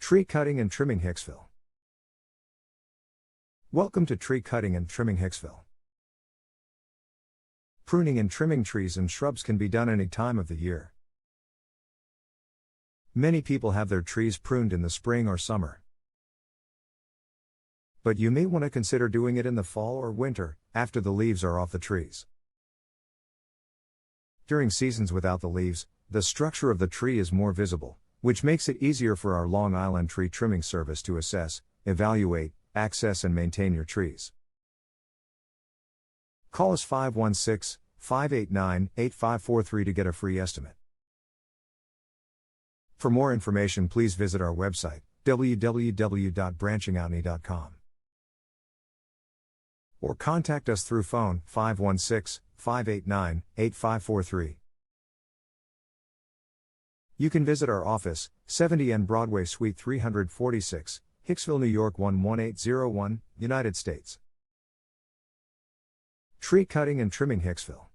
Tree Cutting and Trimming Hicksville. Welcome to Tree Cutting and Trimming Hicksville. Pruning and trimming trees and shrubs can be done any time of the year. Many people have their trees pruned in the spring or summer. But you may want to consider doing it in the fall or winter, after the leaves are off the trees. During seasons without the leaves, the structure of the tree is more visible, which makes it easier for our Long Island tree trimming service to assess, evaluate, access and maintain your trees. Call us 516-589-8543 to get a free estimate. For more information, please visit our website, www.branchingoutney.com. Or contact us through phone 516-589-8543. You can visit our office, 70N Broadway Suite 346, Hicksville, New York 11801, United States. Tree Cutting and Trimming Hicksville.